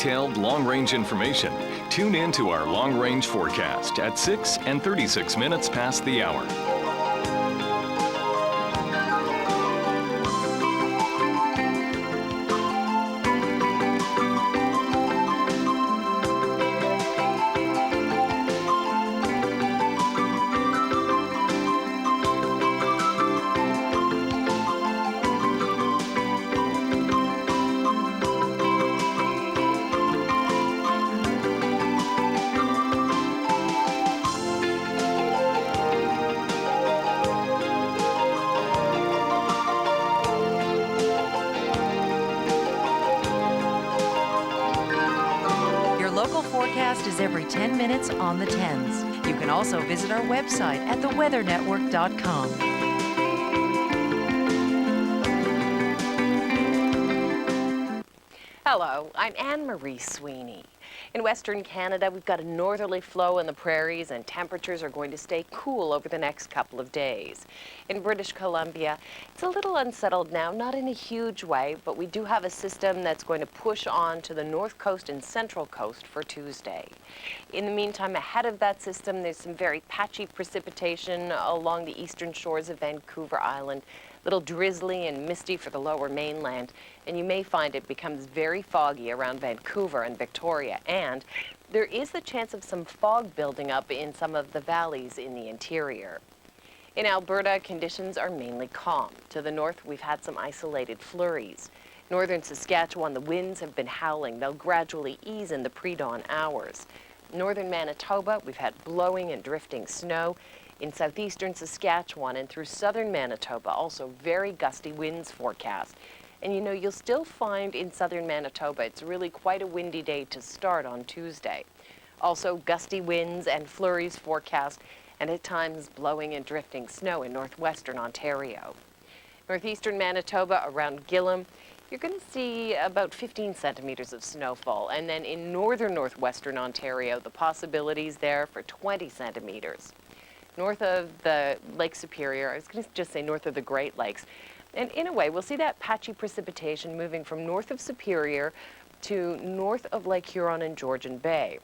detailed long-range information, tune in to our long-range forecast at 6 and 36 minutes past the hour. Local forecast is every 10 minutes on the 10s. You can also visit our website at theweathernetwork.com. Hello, I'm Anne-Marie Sweeney. In Western Canada, we've got a northerly flow in the prairies and temperatures are going to stay cool over the next couple of days. In British Columbia, it's a little unsettled now, not in a huge way, but we do have a system that's going to push on to the north coast and central coast for Tuesday. In the meantime, ahead of that system, there's some very patchy precipitation along the eastern shores of Vancouver Island. Little drizzly and misty for the lower mainland, and you may find it becomes very foggy around Vancouver and Victoria, and there is the chance of some fog building up in some of the valleys in the interior. In Alberta, conditions are mainly calm. To the north, we've had some isolated flurries. Northern Saskatchewan, the winds have been howling. They'll gradually ease in the pre-dawn hours. Northern Manitoba, we've had blowing and drifting snow. In southeastern Saskatchewan and through southern Manitoba, also very gusty winds forecast. And you know, you'll still find in southern Manitoba, it's really quite a windy day to start on Tuesday. Also gusty winds and flurries forecast, and at times blowing and drifting snow in northwestern Ontario. Northeastern Manitoba around Gillam, you're going to see about 15 centimeters of snowfall. And then in northern northwestern Ontario, the possibilities there for 20 centimeters. North of the Lake Superior, I was going to just say north of the Great Lakes. And in a way, we'll see that patchy precipitation moving from north of Superior to north of Lake Huron and Georgian Bay.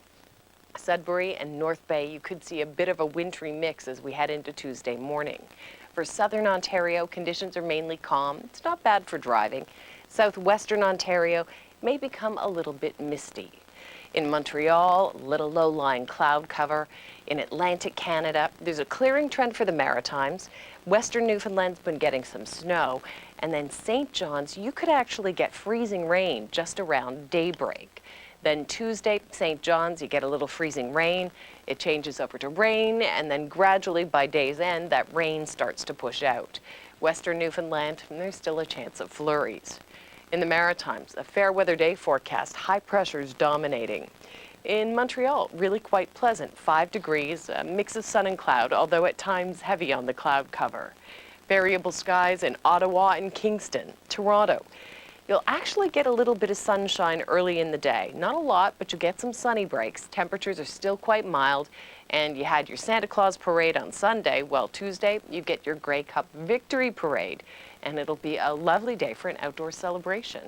Sudbury and North Bay, you could see a bit of a wintry mix as we head into Tuesday morning. For southern Ontario, conditions are mainly calm. It's not bad for driving. Southwestern Ontario may become a little bit misty. In Montreal, little low-lying cloud cover. In Atlantic Canada, there's a clearing trend for the Maritimes. Western Newfoundland's been getting some snow. And then St. John's, you could actually get freezing rain just around daybreak. Then Tuesday, St. John's, you get a little freezing rain. It changes over to rain, and then gradually by day's end, that rain starts to push out. Western Newfoundland, there's still a chance of flurries. In the Maritimes, a fair weather day forecast, high pressures dominating. In Montreal, really quite pleasant, 5 degrees, a mix of sun and cloud, although at times heavy on the cloud cover. Variable skies in Ottawa and Kingston. Toronto, you'll actually get a little bit of sunshine early in the day. Not a lot, but you'll get some sunny breaks. Temperatures are still quite mild, and you had your Santa Claus parade on Sunday. Well, Tuesday, you get your Grey Cup Victory Parade, and it'll be a lovely day for an outdoor celebration.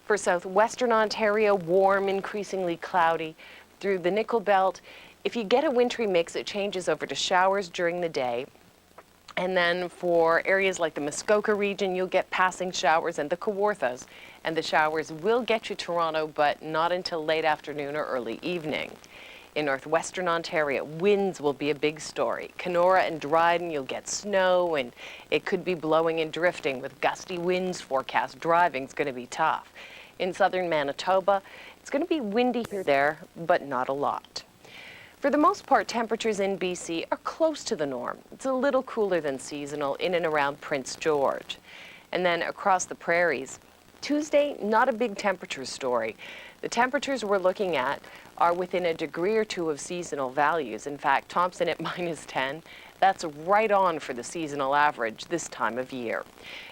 For southwestern Ontario, warm, increasingly cloudy. Through the Nickel Belt, if you get a wintry mix, it changes over to showers during the day. And then for areas like the Muskoka region, you'll get passing showers, and the Kawarthas. And the showers will get you Toronto, but not until late afternoon or early evening. In northwestern Ontario, winds will be a big story. Kenora and Dryden, you'll get snow, and it could be blowing and drifting with gusty winds forecast. Driving's going to be tough. In southern Manitoba, it's going to be windy here there, but not a lot. For the most part, temperatures in BC are close to the norm. It's a little cooler than seasonal in and around Prince George. And then across the prairies, Tuesday, not a big temperature story. The temperatures we're looking at are within a degree or two of seasonal values. In fact, Thompson at -10, that's right on for the seasonal average this time of year.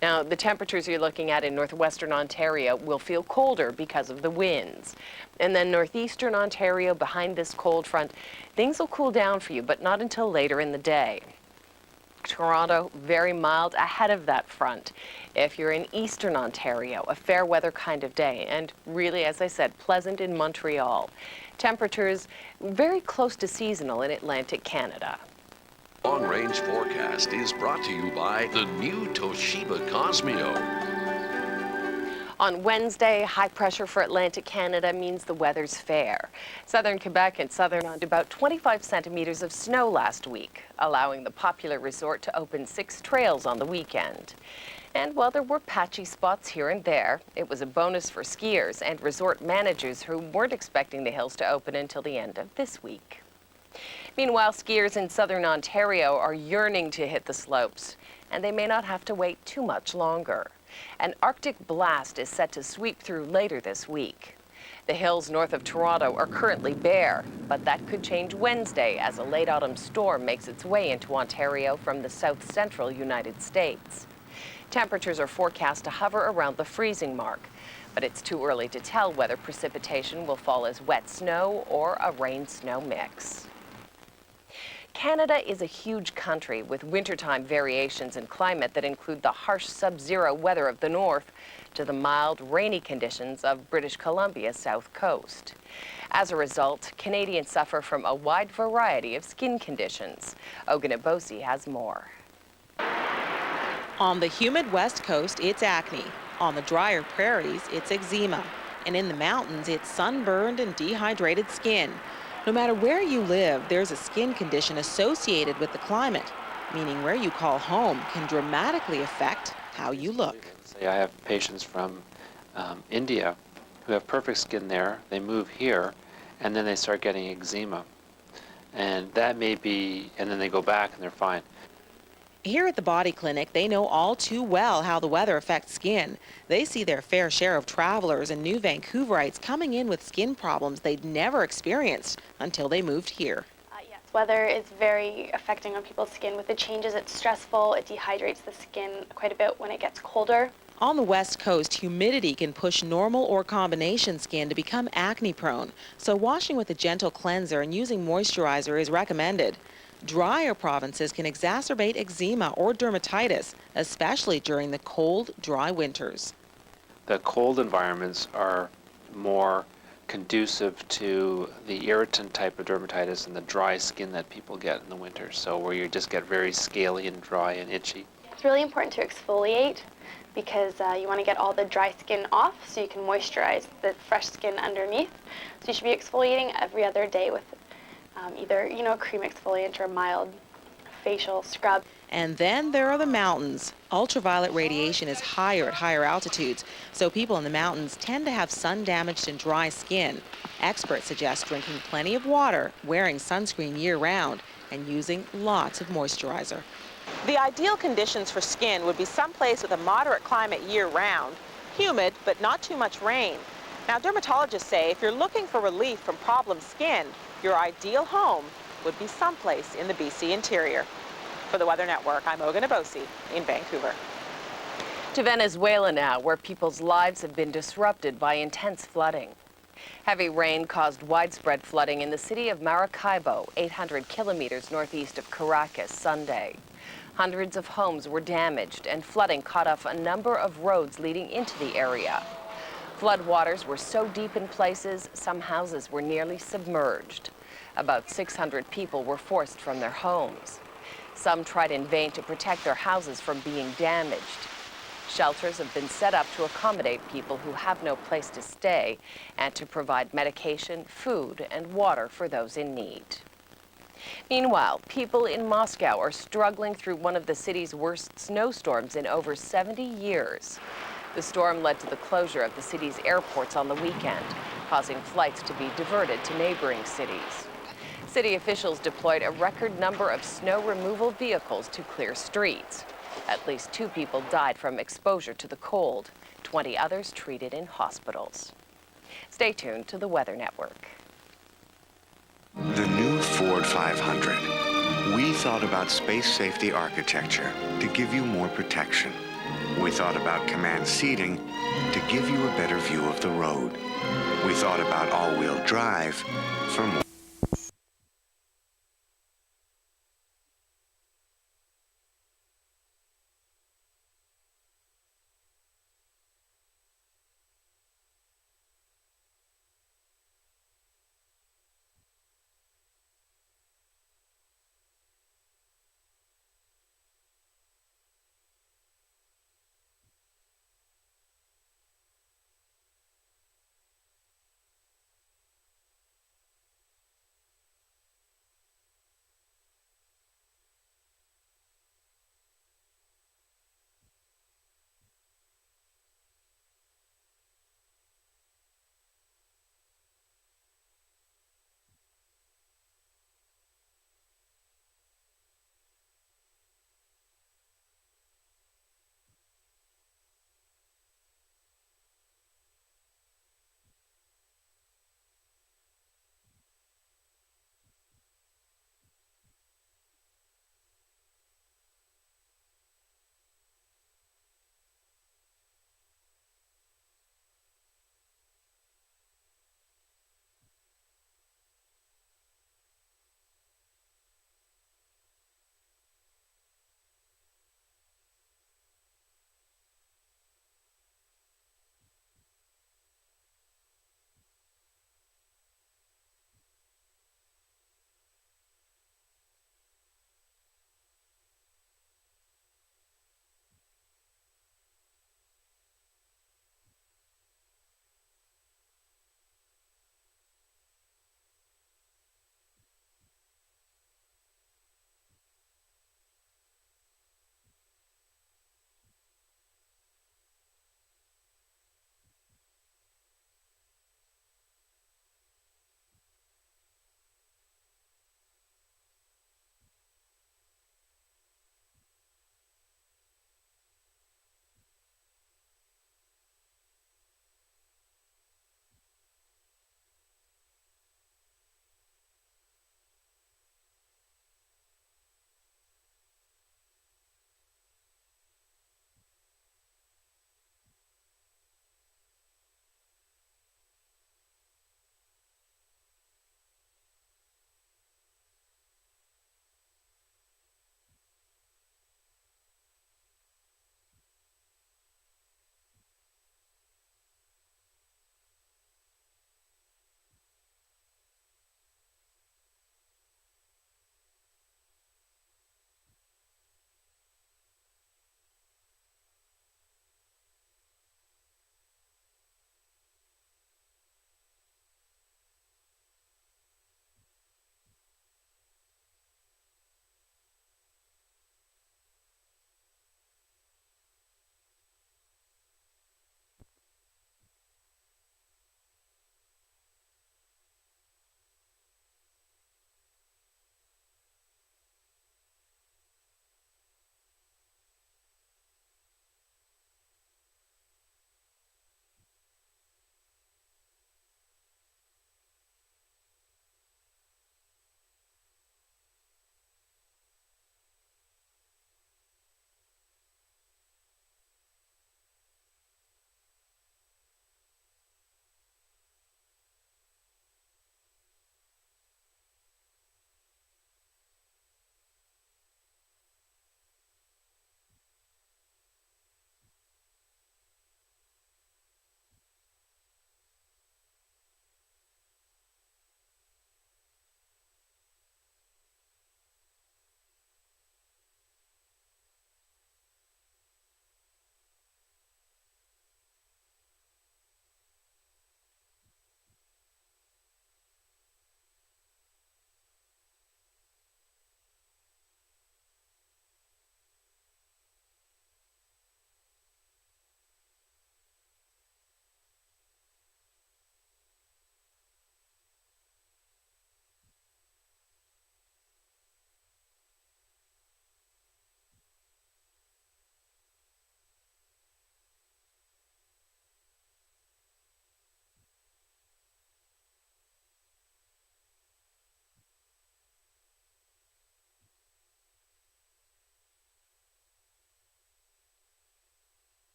Now, the temperatures you're looking at in northwestern Ontario will feel colder because of the winds. And then northeastern Ontario, behind this cold front, things will cool down for you, but not until later in the day. Toronto, very mild ahead of that front. If you're in eastern Ontario, a fair weather kind of day, and really, as I said, pleasant in Montreal. Temperatures very close to seasonal in Atlantic Canada. Long Range Forecast is brought to you by the new Toshiba Cosmeo. On Wednesday, high pressure for Atlantic Canada means the weather's fair. Southern Quebec and southern Ontario about 25 centimeters of snow last week, allowing the popular resort to open 6 trails on the weekend. And while there were patchy spots here and there, it was a bonus for skiers and resort managers who weren't expecting the hills to open until the end of this week. Meanwhile, skiers in southern Ontario are yearning to hit the slopes, and they may not have to wait too much longer. An Arctic blast is set to sweep through later this week. The hills north of Toronto are currently bare, but that could change Wednesday as a late autumn storm makes its way into Ontario from the south-central United States. Temperatures are forecast to hover around the freezing mark, but it's too early to tell whether precipitation will fall as wet snow or a rain-snow mix. Canada is a huge country with wintertime variations in climate that include the harsh sub-zero weather of the north to the mild, rainy conditions of British Columbia's south coast. As a result, Canadians suffer from a wide variety of skin conditions. Ogunabose has more. On the humid west coast, it's acne. On the drier prairies, it's eczema. And in the mountains, it's sunburned and dehydrated skin. No matter where you live, there's a skin condition associated with the climate, meaning where you call home can dramatically affect how you look. I have patients from India who have perfect skin there. They move here, and then they start getting eczema. And that may be, and then they go back and they're fine. Here at the Body Clinic, they know all too well how the weather affects skin. They see their fair share of travelers and new Vancouverites coming in with skin problems they'd never experienced until they moved here. Yes, weather is very affecting on people's skin. With the changes, it's stressful. It dehydrates the skin quite a bit when it gets colder. On the west coast, humidity can push normal or combination skin to become acne prone. So washing with a gentle cleanser and using moisturizer is recommended. Drier provinces can exacerbate eczema or dermatitis, especially during the cold, dry winters. The cold environments are more conducive to the irritant type of dermatitis and the dry skin that people get in the winter. So where you just get very scaly and dry and itchy. It's really important to exfoliate because you want to get all the dry skin off so you can moisturize the fresh skin underneath. So you should be exfoliating every other day with either, a cream exfoliant or a mild facial scrub. And then there are the mountains. Ultraviolet radiation is higher at higher altitudes, so people in the mountains tend to have sun-damaged and dry skin. Experts suggest drinking plenty of water, wearing sunscreen year-round, and using lots of moisturizer. The ideal conditions for skin would be someplace with a moderate climate year-round, humid but not too much rain. Now, dermatologists say if you're looking for relief from problem skin, your ideal home would be someplace in the BC interior. For the Weather Network, I'm Ogunabose in Vancouver. To Venezuela now, where people's lives have been disrupted by intense flooding. Heavy rain caused widespread flooding in the city of Maracaibo, 800 kilometers northeast of Caracas, Sunday. Hundreds of homes were damaged, and flooding cut off a number of roads leading into the area. Floodwaters were so deep in places, some houses were nearly submerged. About 600 people were forced from their homes. Some tried in vain to protect their houses from being damaged. Shelters have been set up to accommodate people who have no place to stay and to provide medication, food, and water for those in need. Meanwhile, people in Moscow are struggling through one of the city's worst snowstorms in over 70 years. The storm led to the closure of the city's airports on the weekend, causing flights to be diverted to neighboring cities. City officials deployed a record number of snow removal vehicles to clear streets. At least 2 people died from exposure to the cold, 20 others treated in hospitals. Stay tuned to the Weather Network. The new Ford 500. We thought about space safety architecture to give you more protection. We thought about command seating to give you a better view of the road. We thought about all-wheel drive for more